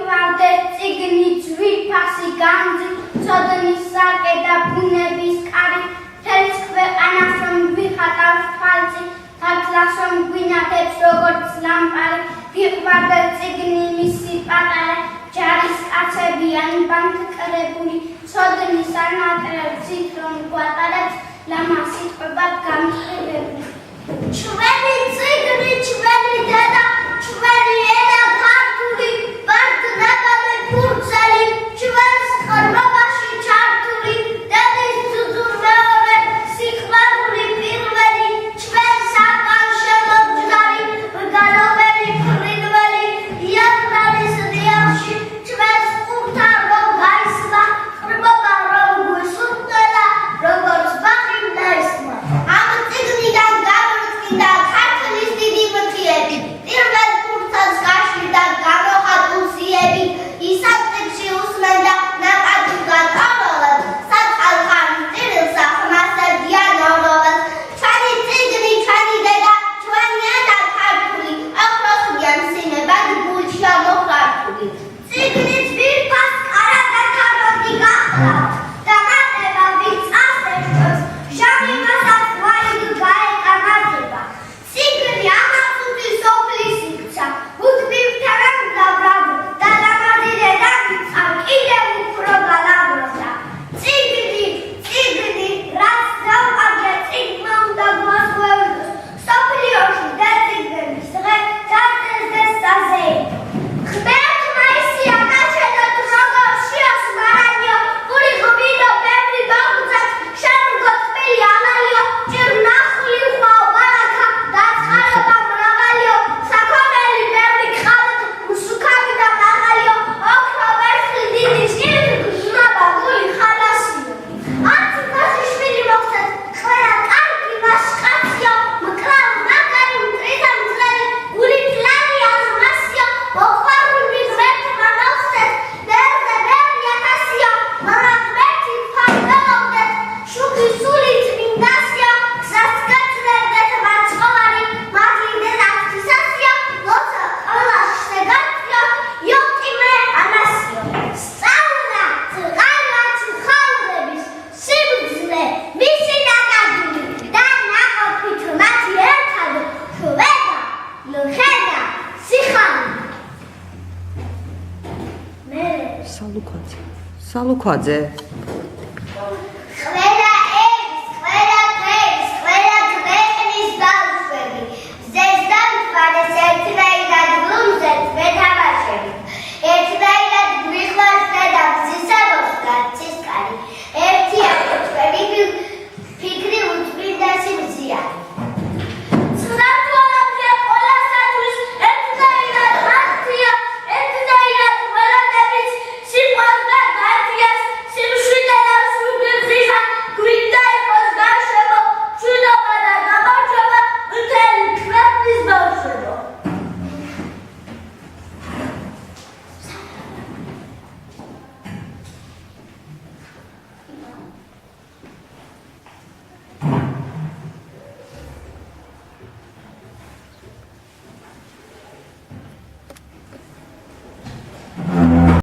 ვარდე წიგნი ძვირფასი განძი ცოდნის საკე და ბუნების კარი თელს ქვეყანას რომ ვიხატავს თვალწი თათლას რომ გვინახებს როგორც ლამპარი ვიყვარდე წიგნი მისი პატარა ჯარისკაცებიან ბანკრებული ცოდნის ანატრევცით რომ გვატარებს ლამა სიტყვებად გამყიდებული ჩვენი წიგნი ჩვენი დედა ჩვენი ენა ქართული ბარდნაბალე ფურცელი ჩვენს ყრმობაში ჩართული დედის ძუძუ მეორე სიყვარული პირველი ჩვენ საკანშელო ჯარი რგანობელი ფრინველი იატრალის დიახში ჩვენს ყურთა რომ გაისმა ყრმობა რომ გვისურველა როგორც ბაღი დაისმა ამ წიგნიდან გამოწმინდა ქართლის დიდი მტიები პირველ ფურცელს გაშლიდა გამოხატულ სიები ისაწებში უსმენდა ნაკადულად ამალად საწყალხანის ტირილსა ხმასა დიანოროვას ჩვენი წიგნი ჩვენი დედა ჩვენი ენა ქართული ოქროსია მსინებად გულშია მოხართული წიგნი ძვირფას კარადა ქაროთი გახლავთ და მატება ვინც ასეჭოს ჟამი მასაც ვაიგ გაეკამათება წიგნი ამასუთი სოფლის იქცა უთბივთებენ დაბრალ და დამადი დედამიწა კიდევ უფრო გალაბრობდა წიგნი რაც დავყარდა წიგნმა უნდა გვასხვევდოს სოფლიოში დაწიგნების დღე დაწესდეს საზეიმო ღმერთმა ისია გაჩედოთ როგორ შეასმარანიო გული ღბინო ბევრი ბაღუცად შემდგო თბილი ამალიო ჭირ ნახული ხვალ ბარაქა დაწყარება მრავალიო საქონელი ბევრი ხავთ უსუქარი და მაღალიო ოქრო ვერცხლი დიდი ჭირით გზნობა გული ხალასიო ათი ფეხი შვილი მოხდეთ ყველა კარგი მასყაციო მკლავ მაგარი მტრიდა მძლელი გული ფლანი აზმასიო მოყვარული ღმერთმა მოხდეთ ბევრზე ბევრი ათასიო მაგრამ ღმერთი ფარველობდეთ შუქი სული წმინდასიო გზას გაძლევდეთ მაცხოვარი მათი დედაქცისასიო ლოცა ყოლაშზე გაწიო იოტიმე ანასიო სწავლა წყალაც ხალხების სიბრძნე მისი დაკარგული და ნაყოფით მათი ერთად ხვედა ლხედა სიხანი მე სალუქვაძე